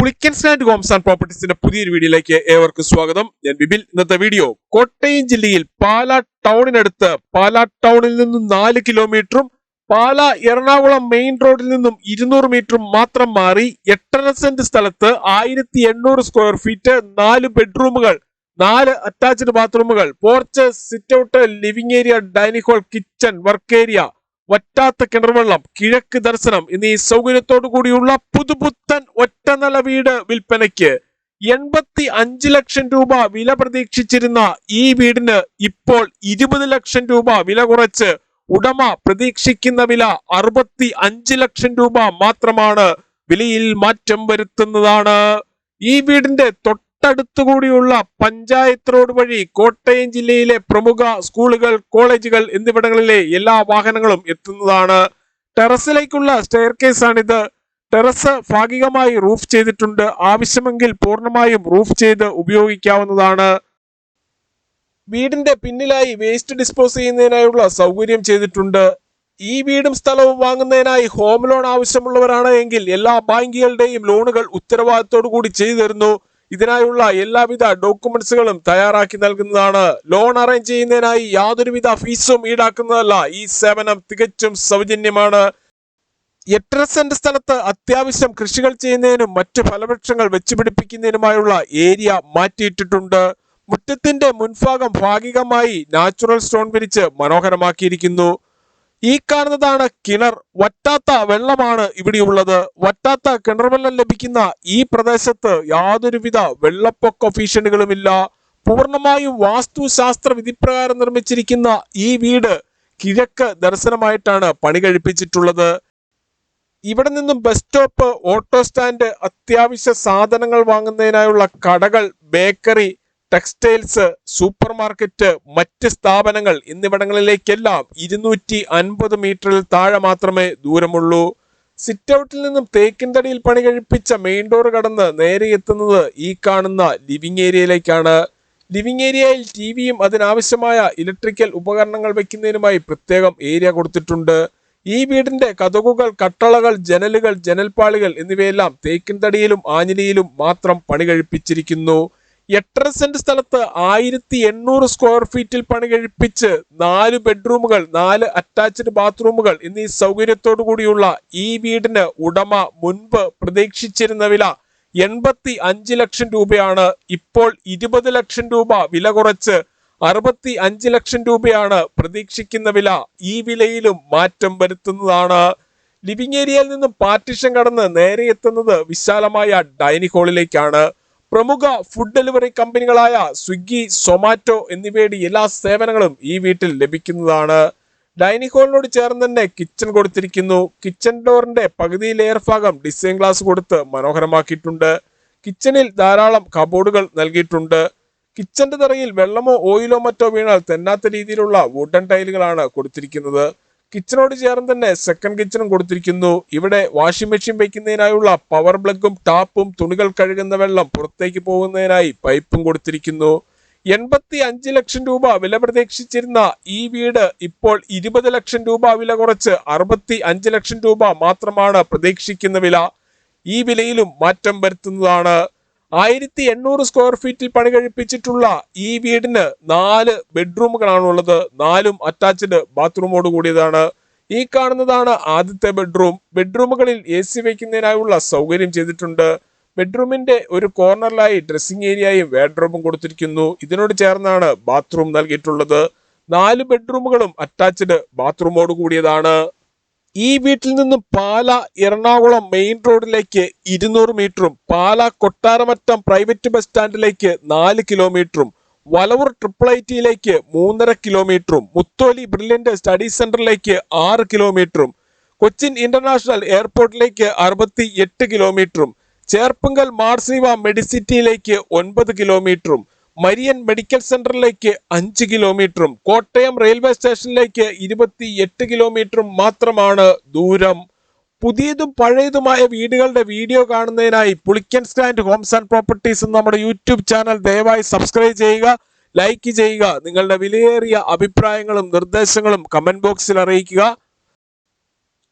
Pulickan stand Holmes and പ്രോപ്പർട്ടീസിന്റെ പുതിയൊരു വീഡിയോയിലേക്ക് ഏവർക്കും സ്വാഗതം. ഞാൻ ബിബിൽ. ഇന്നത്തെ വീഡിയോ കോട്ടയം ജില്ലയിൽ പാലാ ടൗണിനടുത്ത് പാലാ ടൗണിൽ നിന്നും 4 കിലോമീറ്ററും പാലാ എറണാകുളം മെയിൻ റോഡിൽ നിന്നും 200 മീറ്ററും മാത്രം മാറി 8.5 സെന്റ് സ്ഥലത്ത് 1800 സ്ക്വയർ ഫീറ്റ് 4 ബെഡ്റൂമുകൾ, 4 അറ്റാച്ച്ഡ് ബാത്റൂമുകൾ, porch, sit out, living area, dining hall, kitchen, work area, വറ്റാത്ത കിണർവെള്ളം, കിഴക്ക് ദർശനം എന്നീ സൗകര്യത്തോടു കൂടിയുള്ള പുതുപുത്തൻ ഒറ്റനില വീട് വിൽപ്പനയ്ക്ക് 85 ലക്ഷം രൂപ വില പ്രതീക്ഷിച്ചിരുന്ന ഈ വീടിന് ഇപ്പോൾ 20 ലക്ഷം രൂപ വില കുറച്ച് ഉടമ പ്രതീക്ഷിക്കുന്ന വില 65 ലക്ഷം രൂപ മാത്രമാണ്. വിലയിൽ മാറ്റം വരുത്തുന്നതാണ്. ഈ വീടിന്റെ തൊട്ടടുത്തുകൂടിയുള്ള പഞ്ചായത്ത് റോഡ് വഴി കോട്ടയം ജില്ലയിലെ പ്രമുഖ സ്കൂളുകൾ, കോളേജുകൾ എന്നിവിടങ്ങളിലെ എല്ലാ വാഹനങ്ങളും എത്തുന്നതാണ്. ടെറസിലേക്കുള്ള സ്റ്റെയർ കേസ് ആണിത്. ടെറസ് ഭാഗികമായി റൂഫ് ചെയ്തിട്ടുണ്ട്. ആവശ്യമെങ്കിൽ പൂർണ്ണമായും റൂഫ് ചെയ്ത് ഉപയോഗിക്കാവുന്നതാണ്. വീടിന്റെ പിന്നിലായി വേസ്റ്റ് ഡിസ്പോസ് ചെയ്യുന്നതിനായുള്ള സൗകര്യം ചെയ്തിട്ടുണ്ട്. ഈ വീടും സ്ഥലവും വാങ്ങുന്നതിനായി ഹോം ലോൺ ആവശ്യമുള്ളവരാണ് എങ്കിൽ എല്ലാ ബാങ്കുകളുടെയും ലോണുകൾ ഉത്തരവാദിത്തോടു കൂടി ചെയ്തു തരുന്നു. ഇതിനായുള്ള എല്ലാവിധ ഡോക്യുമെന്റ്സുകളും തയ്യാറാക്കി നൽകുന്നതാണ്. ലോൺ അറേഞ്ച് ചെയ്യുന്നതിനായി യാതൊരുവിധ ഫീസും ഈടാക്കുന്നതല്ല. ഈ സേവനം തികച്ചും സൗജന്യമാണ്. 8.5 സെന്റ് സ്ഥലത്ത് അത്യാവശ്യം കൃഷികൾ ചെയ്യുന്നതിനും മറ്റ് ഫലവൃക്ഷങ്ങൾ വെച്ചുപിടിപ്പിക്കുന്നതിനുമായുള്ള ഏരിയ മാറ്റിയിട്ടിട്ടുണ്ട്. മുറ്റത്തിന്റെ മുൻഭാഗം ഭാഗികമായി നാച്ചുറൽ സ്റ്റോൺ വിരിച്ച് മനോഹരമാക്കിയിരിക്കുന്നു. ഈ കാണുന്നതാണ് കിണർ. വറ്റാത്ത വെള്ളമാണ് ഇവിടെയുള്ളത്. വറ്റാത്ത കിണർ വെള്ളം ലഭിക്കുന്ന ഈ പ്രദേശത്ത് യാതൊരുവിധ വെള്ളപ്പൊക്ക ഭീഷണികളുമില്ല. പൂർണ്ണമായും വാസ്തുശാസ്ത്ര വിധിപ്രകാരം നിർമ്മിച്ചിരിക്കുന്ന ഈ വീട് കിഴക്ക് ദർശനമായിട്ടാണ് പണി കഴിപ്പിച്ചിട്ടുള്ളത്. ഇവിടെ നിന്നും ബസ് സ്റ്റോപ്പ്, ഓട്ടോ സ്റ്റാൻഡ്, അത്യാവശ്യ സാധനങ്ങൾ വാങ്ങുന്നതിനായുള്ള കടകൾ, ബേക്കറി, ടെക്സ്റ്റൈൽസ്, സൂപ്പർ മാർക്കറ്റ്, മറ്റ് സ്ഥാപനങ്ങൾ എന്നിവിടങ്ങളിലേക്കെല്ലാം 250 മീറ്ററിൽ താഴെ മാത്രമേ ദൂരമുള്ളൂ. സിറ്റ് ഔട്ടിൽ നിന്നും തേക്കിൻ തടിയിൽ പണി കഴിപ്പിച്ച മെയിൻ ഡോർ കടന്ന് നേരെ എത്തുന്നത് ഈ കാണുന്ന ലിവിംഗ് ഏരിയയിലേക്കാണ്. ലിവിംഗ് ഏരിയയിൽ ടിവിയും അതിനാവശ്യമായ ഇലക്ട്രിക്കൽ ഉപകരണങ്ങൾ വയ്ക്കുന്നതിനുമായി പ്രത്യേകം ഏരിയ കൊടുത്തിട്ടുണ്ട്. ഈ വീടിന്റെ കതകുകൾ, കട്ടളകൾ, ജനലുകൾ, ജനൽപ്പാളികൾ എന്നിവയെല്ലാം തേക്കിൻ തടിയിലും ആഞ്ഞിലിയിലും മാത്രം പണി കഴിപ്പിച്ചിരിക്കുന്നു. 8.5 സെന്റ് സ്ഥലത്ത് 1800 സ്ക്വയർ ഫീറ്റിൽ പണി കഴിപ്പിച്ച് 4 ബെഡ്റൂമുകൾ, 4 അറ്റാച്ച്ഡ് ബാത്റൂമുകൾ എന്നീ സൗകര്യത്തോടു കൂടിയുള്ള ഈ വീടിന് ഉടമ മുൻപ് പ്രതീക്ഷിച്ചിരുന്ന വില 85 ലക്ഷം രൂപയാണ്. ഇപ്പോൾ 20 ലക്ഷം രൂപ വില കുറച്ച് 65 ലക്ഷം രൂപയാണ് പ്രതീക്ഷിക്കുന്ന വില. ഈ വിലയിലും മാറ്റം വരുത്തുന്നതാണ്. ലിവിംഗ് ഏരിയയിൽ നിന്നും പാർട്ടീഷൻ കടന്ന് നേരെ എത്തുന്നത് വിശാലമായ ഡൈനിങ് ഹാളിലേക്കാണ്. പ്രമുഖ ഫുഡ് ഡെലിവറി കമ്പനികളായ സ്വിഗ്ഗി, സൊമാറ്റോ എന്നിവയുടെ എല്ലാ സേവനങ്ങളും ഈ വീട്ടിൽ ലഭിക്കുന്നതാണ്. ഡൈനിങ് ഹാളിനോട് ചേർന്ന് തന്നെ കിച്ചൺ കൊടുത്തിരിക്കുന്നു. കിച്ചൺ ഡോറിന്റെ പകുതിയിലേറെ ഭാഗം ഡിസൈൻ ഗ്ലാസ് കൊടുത്ത് മനോഹരമാക്കിയിട്ടുണ്ട്. കിച്ചണിൽ ധാരാളം കബോർഡുകൾ നൽകിയിട്ടുണ്ട്. കിച്ചന്റെ തറയിൽ വെള്ളമോ ഓയിലോ മറ്റോ വീണാൽ തെന്നാത്ത രീതിയിലുള്ള വുഡൻ ടൈലുകളാണ് കൊടുത്തിരിക്കുന്നത്. കിച്ചണോട് ചേർന്ന് തന്നെ സെക്കൻഡ് കിച്ചണും കൊടുത്തിരിക്കുന്നു. ഇവിടെ വാഷിംഗ് മെഷീൻ വയ്ക്കുന്നതിനായുള്ള പവർ പ്ലഗും ടാപ്പും, തുണികൾ കഴുകുന്ന വെള്ളം പുറത്തേക്ക് പോകുന്നതിനായി പൈപ്പും കൊടുത്തിരിക്കുന്നു. 85 ലക്ഷം രൂപ വില പ്രതീക്ഷിച്ചിരുന്ന ഈ വീട് ഇപ്പോൾ 20 ലക്ഷം രൂപ വില കുറച്ച് 65 ലക്ഷം രൂപ മാത്രമാണ് പ്രതീക്ഷിക്കുന്ന വില. ഈ വിലയിലും മാറ്റം വരുത്തുന്നതാണ്. 1800 സ്ക്വയർ ഫീറ്റിൽ പണി കഴിപ്പിച്ചിട്ടുള്ള ഈ വീടിന് 4 ബെഡ്റൂമുകളാണുള്ളത്. 4ഉം അറ്റാച്ച്ഡ് ബാത്റൂമോട് കൂടിയതാണ്. ഈ കാണുന്നതാണ് ആദ്യത്തെ ബെഡ്റൂം. ബെഡ്റൂമുകളിൽ AC വയ്ക്കുന്നതിനായുള്ള സൗകര്യം ചെയ്തിട്ടുണ്ട്. ബെഡ്റൂമിന്റെ ഒരു കോർണറിലായി ഡ്രസ്സിംഗ് ഏരിയയും വാർഡ്രോബും കൊടുത്തിരിക്കുന്നു. ഇതിനോട് ചേർന്നാണ് ബാത്റൂം നൽകിയിട്ടുള്ളത്. 4 ബെഡ്റൂമുകളും അറ്റാച്ച്ഡ് ബാത്റൂമോട് കൂടിയതാണ്. ഈ വീട്ടിൽ നിന്നും പാലാ എറണാകുളം മെയിൻ റോഡിലേക്ക് 200 മീറ്ററും പാലാ കൊട്ടാരമറ്റം പ്രൈവറ്റ് ബസ് സ്റ്റാൻഡിലേക്ക് 4 കിലോമീറ്ററും വലവൂർ IIITയിലേക്ക് 3.5 കിലോമീറ്ററും മുത്തോലി ബ്രില്യന്റ് സ്റ്റഡി സെന്ററിലേക്ക് 6 കിലോമീറ്ററും കൊച്ചിൻ ഇന്റർനാഷണൽ എയർപോർട്ടിലേക്ക് 68 കിലോമീറ്ററും ചേർപ്പുങ്കൽ മാർസിവ മെഡിസിറ്റിയിലേക്ക് 9 കിലോമീറ്ററും മരിയൻ മെഡിക്കൽ സെന്ററിലേക്ക് 5 കിലോമീറ്ററും കോട്ടയം റെയിൽവേ സ്റ്റേഷനിലേക്ക് 28 കിലോമീറ്ററും മാത്രമാണ് ദൂരം. പുതിയതും പഴയതുമായ വീടുകളുടെ വീഡിയോ കാണുന്നതിനായി Pulickan stand Holmes and properties നമ്മുടെ യൂട്യൂബ് ചാനൽ ദയവായി സബ്സ്ക്രൈബ് ചെയ്യുക, ലൈക്ക് ചെയ്യുക. നിങ്ങളുടെ വിലയേറിയ അഭിപ്രായങ്ങളും നിർദ്ദേശങ്ങളും കമന്റ് ബോക്സിൽ അറിയിക്കുക.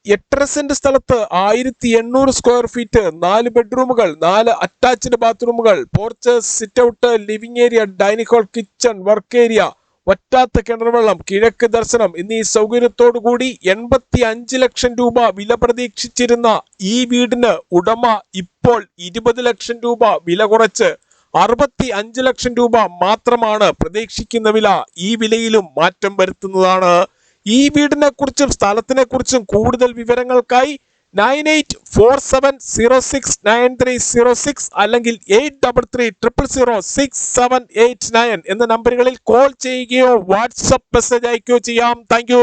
8.5 സെന്റ് സ്ഥലത്ത് 1800 സ്ക്വയർ ഫീറ്റ്, 4 ബെഡ്റൂമുകൾ, 4 അറ്റാച്ച്ഡ് ബാത്റൂമുകൾ, porch, sit out, living area, dining hall, kitchen, work area, വറ്റാത്ത കിണർവെള്ളം, കിഴക്ക് ദർശനം എന്നീ സൗകര്യത്തോടുകൂടി 85 ലക്ഷം രൂപ വില പ്രതീക്ഷിച്ചിരുന്ന ഈ വീടിന് ഉടമ ഇപ്പോൾ 20 ലക്ഷം രൂപ വില കുറച്ച് 65 ലക്ഷം രൂപ മാത്രമാണ് പ്രതീക്ഷിക്കുന്ന വില. ഈ വിലയിലും മാറ്റം വരുത്തുന്നതാണ്. ഈ വീടിനെ കുറിച്ചും സ്ഥലത്തിനെ കുറിച്ചും കൂടുതൽ വിവരങ്ങൾക്കായി 9847069306 അല്ലെങ്കിൽ 8330006789 എന്ന നമ്പറുകളിൽ കോൾ ചെയ്യുകയോ വാട്സ്ആപ്പ് മെസ്സേജ് അയക്കുകയോ ചെയ്യാം. താങ്ക്